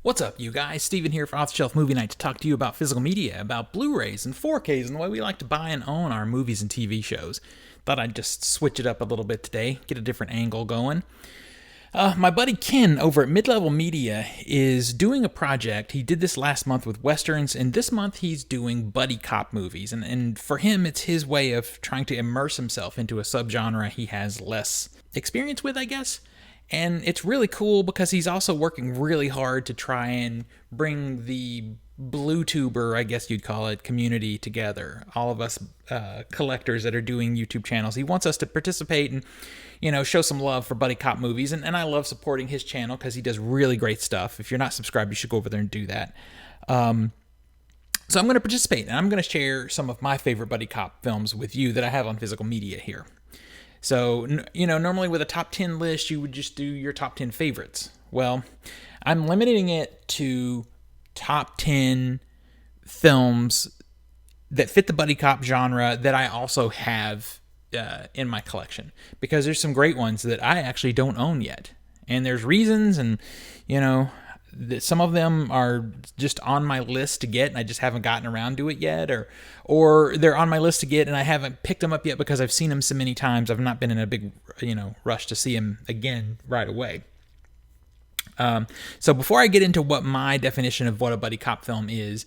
What's up, you guys? Steven here for Off the Shelf Movie Night to talk to you about physical media, about Blu-rays and 4Ks, and the way we like to buy and own our movies and TV shows. Thought I'd just switch it up a little bit today, get a different angle going. My buddy Ken over at Midlevel Media is doing a project. He did this last month with Westerns, and this month he's doing buddy cop movies. And for him, it's his way of trying to immerse himself into a subgenre he has less experience with, I guess. And it's really cool because he's also working really hard to try and bring the Bluetuber, I guess you'd call it, community together. All of us collectors that are doing YouTube channels. He wants us to participate and, show some love for buddy cop movies. And I love supporting his channel because he does really great stuff. If you're not subscribed, you should go over there and do that. So I'm going to participate, and I'm going to share some of my favorite buddy cop films with you that I have on physical media here. So, normally with a top 10 list, you would just do your top 10 favorites. Well, I'm limiting it to top 10 films that fit the buddy cop genre that I also have in my collection. Because there's some great ones that I actually don't own yet. And there's reasons, and, some of them are just on my list to get and I just haven't gotten around to it yet, or they're on my list to get and I haven't picked them up yet because I've seen them so many times. I've not been in a big, rush to see them again right away. So before I get into what my definition of what a buddy cop film is,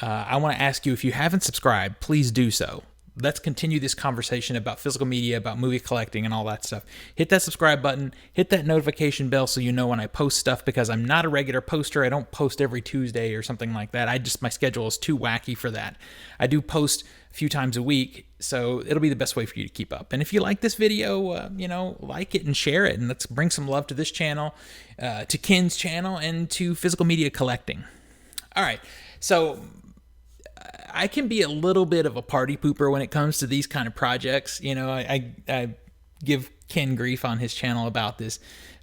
I want to ask you, if you haven't subscribed, please do so. Let's continue this conversation about physical media, about movie collecting and all that stuff. Hit that subscribe button, hit that notification bell so you know when I post stuff, because I'm not a regular poster. I don't post every Tuesday or something like that. My schedule is too wacky for that. I do post a few times a week, so it'll be the best way for you to keep up. And if you like this video, like it and share it, and let's bring some love to this channel, to Ken's channel, and to physical media collecting. All right, so I can be a little bit of a party pooper when it comes to these kind of projects. I give Ken grief on his channel about this,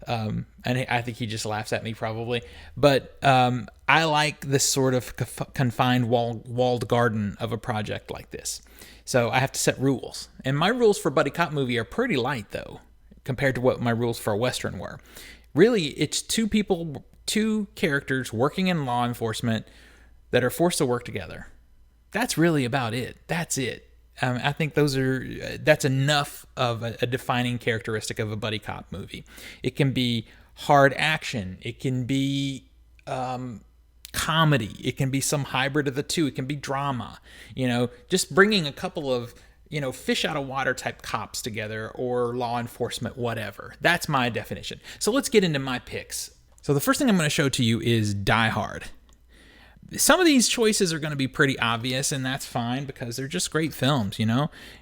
and I think he just laughs at me probably. But I like this sort of confined walled garden of a project like this. So I have to set rules. And my rules for buddy cop movie are pretty light, though, compared to what my rules for a Western were. Really, it's two characters working in law enforcement that are forced to work together. That's really about it. That's it. I think that's enough of a defining characteristic of a buddy cop movie. It can be hard action. It can be comedy. It can be some hybrid of the two. It can be drama. Just bringing a couple of, fish out of water type cops together, or law enforcement, whatever. That's my definition. So let's get into my picks. So the first thing I'm going to show to you is Die Hard. Some of these choices are going to be pretty obvious, and that's fine because they're just great films,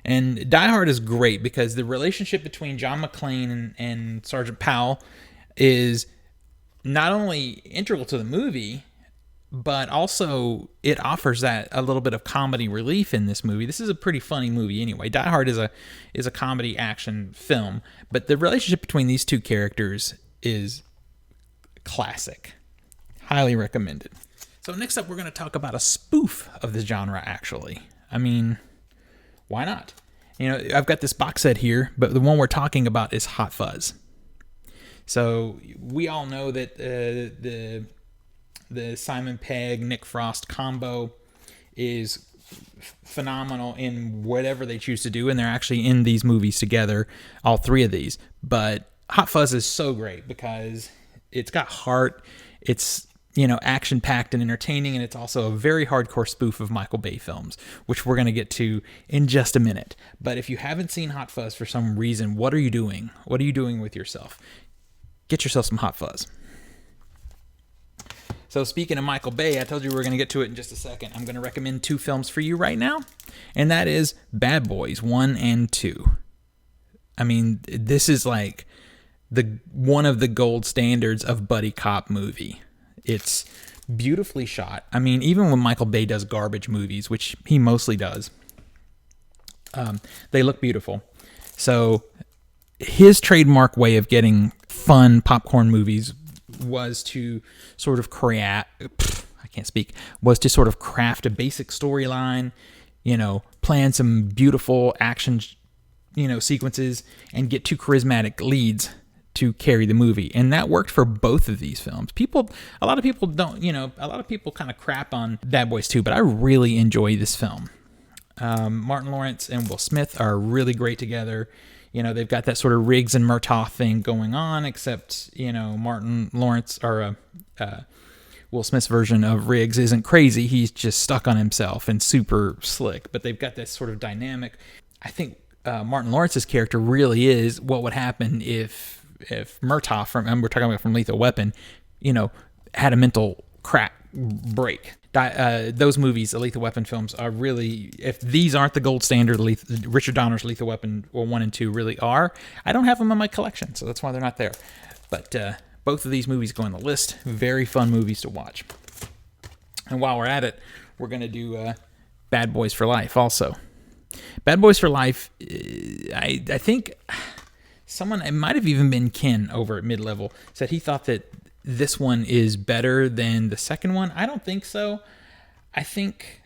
And Die Hard is great because the relationship between John McClane and Sergeant Powell is not only integral to the movie, but also it offers that a little bit of comedy relief in this movie. This is a pretty funny movie anyway. Die Hard is a comedy action film, but the relationship between these two characters is classic. Highly recommended. So next up, we're going to talk about a spoof of the genre, actually. I mean, why not? I've got this box set here, but the one we're talking about is Hot Fuzz. So we all know that the Simon Pegg, Nick Frost combo is phenomenal in whatever they choose to do, and they're actually in these movies together, all three of these. But Hot Fuzz is so great because it's got heart, it's action-packed and entertaining, and it's also a very hardcore spoof of Michael Bay films, which we're going to get to in just a minute. But if you haven't seen Hot Fuzz for some reason, what are you doing? What are you doing with yourself? Get yourself some Hot Fuzz. So speaking of Michael Bay, I told you we were going to get to it in just a second. I'm going to recommend two films for you right now, and that is Bad Boys 1 and 2. I mean, this is like one of the gold standards of buddy cop movie. It's beautifully shot. I mean, even when Michael Bay does garbage movies, which he mostly does, they look beautiful. So his trademark way of getting fun popcorn movies was to sort of craft a basic storyline, plan some beautiful action, sequences, and get two charismatic leads to carry the movie, and that worked for both of these films. A lot of people don't, a lot of people kind of crap on Bad Boys 2, but I really enjoy this film. Martin Lawrence and Will Smith are really great together. They've got that sort of Riggs and Murtaugh thing going on, except, Martin Lawrence, or Will Smith's version of Riggs isn't crazy. He's just stuck on himself and super slick, but they've got this sort of dynamic. I think Martin Lawrence's character really is what would happen if Murtaugh, and we're talking about from Lethal Weapon, had a mental crack break. Those movies, the Lethal Weapon films, are really, if these aren't the gold standard, Richard Donner's Lethal Weapon 1 and 2 really are. I don't have them in my collection, so that's why they're not there. But both of these movies go on the list. Very fun movies to watch. And while we're at it, we're going to do Bad Boys for Life also. Bad Boys for Life, I think someone, it might have even been Ken over at Midlevel, said he thought that this one is better than the second one. I don't think so. I think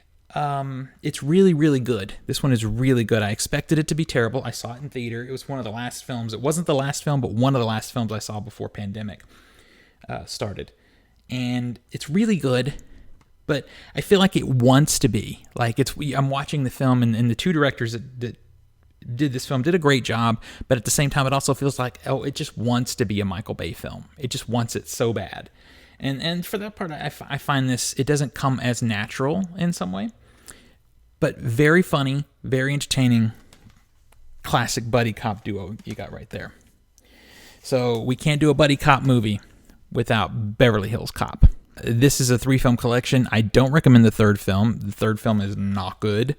it's really, really good. This one is really good. I expected it to be terrible. I saw it in theater. It was one of the last films. It wasn't the last film, but one of the last films I saw before pandemic started. And it's really good, but I feel like it wants to be. Like, I'm watching the film, and the two directors that did this film did a great job, but at the same time, it also feels like, it just wants to be a Michael Bay film. It just wants it so bad. And for that part, I find this, it doesn't come as natural in some way, but very funny, very entertaining, classic buddy cop duo you got right there. So we can't do a buddy cop movie without Beverly Hills Cop. This is a 3-film collection. I don't recommend the third film. The third film is not good,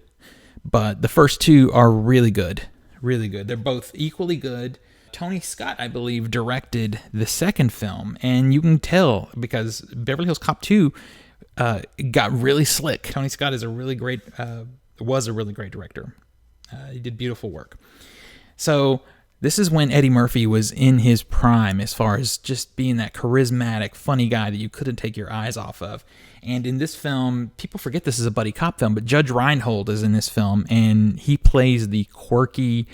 but the first two are really good. Really good. They're both equally good. Tony Scott, I believe, directed the second film, and you can tell because Beverly Hills Cop 2 got really slick. Tony Scott was a really great director. He did beautiful work. So this is when Eddie Murphy was in his prime as far as just being that charismatic, funny guy that you couldn't take your eyes off of. And in this film, people forget this is a buddy cop film, but Judge Reinhold is in this film, and he plays the quirky,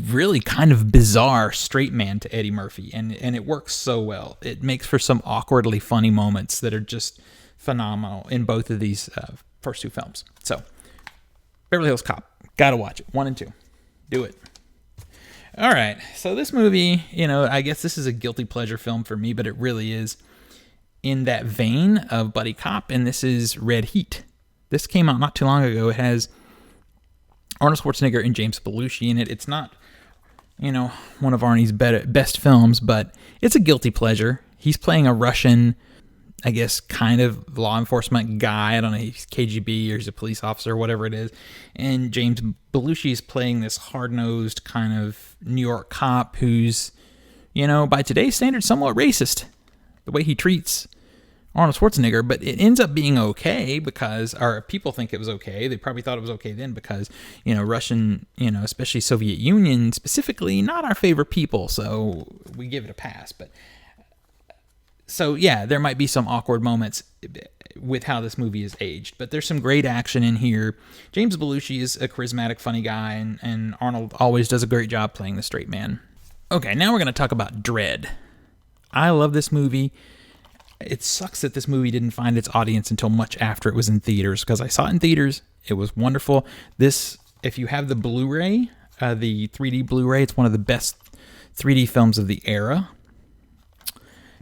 really kind of bizarre straight man to Eddie Murphy, and it works so well. It makes for some awkwardly funny moments that are just phenomenal in both of these first two films. So, Beverly Hills Cop, gotta watch it. 1 and 2. Do it. All right, so this movie, I guess this is a guilty pleasure film for me, but it really is in that vein of buddy cop, and this is Red Heat. This came out not too long ago. It has Arnold Schwarzenegger and James Belushi in it. It's not, one of Arnie's best films, but it's a guilty pleasure. He's playing a Russian, I guess, kind of law enforcement guy. I don't know, he's KGB or he's a police officer or whatever it is. And James Belushi is playing this hard-nosed kind of New York cop who's, by today's standards, somewhat racist. The way he treats Arnold Schwarzenegger, but it ends up being okay because, or people think it was okay. They probably thought it was okay then because, Russian, especially Soviet Union specifically, not our favorite people. So we give it a pass. But so yeah, there might be some awkward moments with how this movie is aged, but there's some great action in here. James Belushi is a charismatic, funny guy, and Arnold always does a great job playing the straight man. Okay, now we're going to talk about Dredd. I love this movie. It sucks that this movie didn't find its audience until much after it was in theaters, because I saw it in theaters. It was wonderful. This, if you have the Blu-ray, the 3D Blu-ray, it's one of the best 3D films of the era.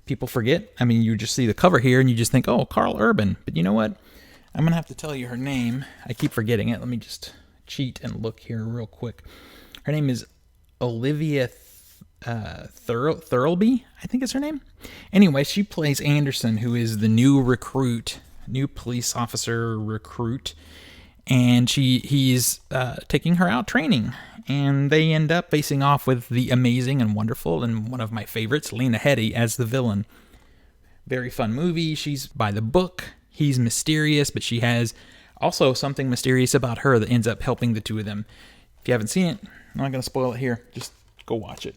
People forget. I mean, you just see the cover here and you just think, oh, Carl Urban. But you know what? I'm going to have to tell you her name. I keep forgetting it. Let me just cheat and look here real quick. Her name is Olivia Thirlby, I think is her name. Anyway, she plays Anderson, who is the new police officer recruit, and he's taking her out training, and they end up facing off with the amazing and wonderful and one of my favorites, Lena Headey, as the villain. Very fun movie. She's by the book. He's mysterious, but she has also something mysterious about her that ends up helping the two of them. If you haven't seen it, I'm not going to spoil it here. Just go watch it.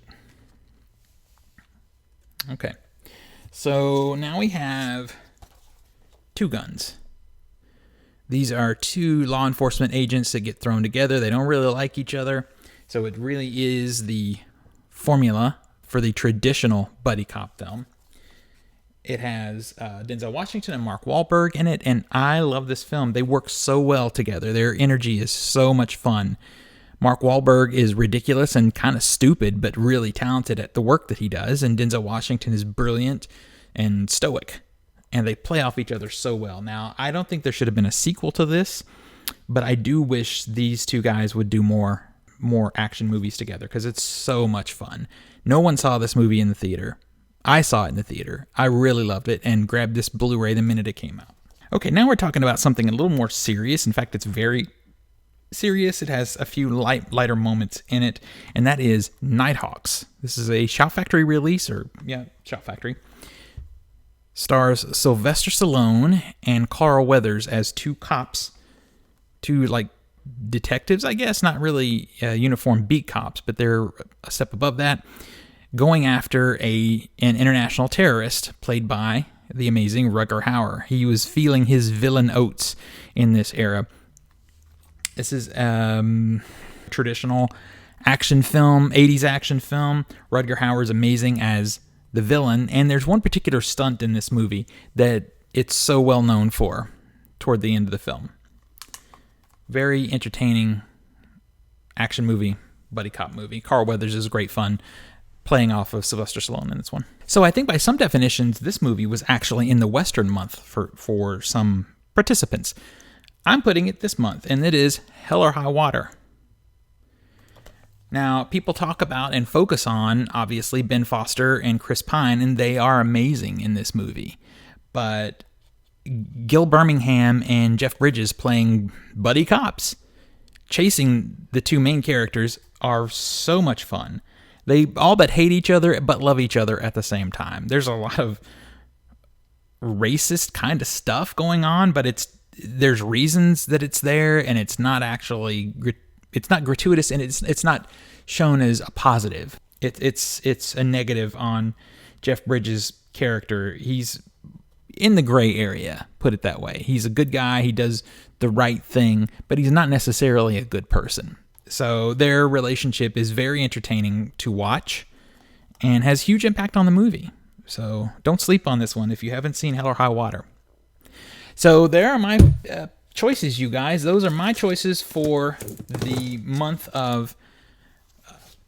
Okay, so now we have two guns. These are two law enforcement agents that get thrown together. They don't really like each other, so it really is the formula for the traditional buddy cop film. It has Denzel Washington and Mark Wahlberg in it, and I love this film. They work so well together. Their energy is so much fun. Mark Wahlberg is ridiculous and kind of stupid, but really talented at the work that he does, and Denzel Washington is brilliant and stoic, and they play off each other so well. Now, I don't think there should have been a sequel to this, but I do wish these two guys would do more action movies together, because it's so much fun. No one saw this movie in the theater. I saw it in the theater. I really loved it and grabbed this Blu-ray the minute it came out. Okay, now we're talking about something a little more serious. In fact, it's very serious. It has a few lighter moments in it, and that is Nighthawks. This is a Shout Factory release, Shout Factory. Stars Sylvester Stallone and Carl Weathers as two cops, two detectives, I guess, not really uniform beat cops, but they're a step above that, going after an international terrorist played by the amazing Rutger Hauer. He was feeling his villain oats in this era. This is traditional action film, 80s action film. Rutger Hauer is amazing as the villain, and there's one particular stunt in this movie that it's so well known for toward the end of the film. Very entertaining action movie, buddy cop movie. Carl Weathers is great fun, playing off of Sylvester Stallone in this one. So I think by some definitions, this movie was actually in the Western month for some participants. I'm putting it this month, and it is Hell or High Water. Now, people talk about and focus on, obviously, Ben Foster and Chris Pine, and they are amazing in this movie. But Gil Birmingham and Jeff Bridges playing buddy cops, chasing the two main characters, are so much fun. They all but hate each other, but love each other at the same time. There's a lot of racist kind of stuff going on, but there's reasons that it's there, and it's not gratuitous, and it's not shown as a positive. It's a negative on Jeff Bridges' character. He's in the gray area, put it that way. He's a good guy. He does the right thing, but he's not necessarily a good person. So their relationship is very entertaining to watch and has huge impact on the movie. So don't sleep on this one if you haven't seen Hell or High Water. So there are my choices, you guys. Those are my choices for the month of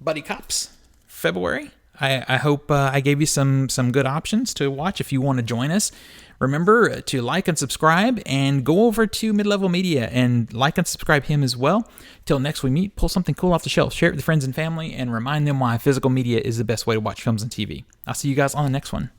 Buddy Cops, February. I hope I gave you some good options to watch if you want to join us. Remember to like and subscribe, and go over to Midlevel Media and like and subscribe him as well. Till next we meet, pull something cool off the shelf, share it with friends and family, and remind them why physical media is the best way to watch films and TV. I'll see you guys on the next one.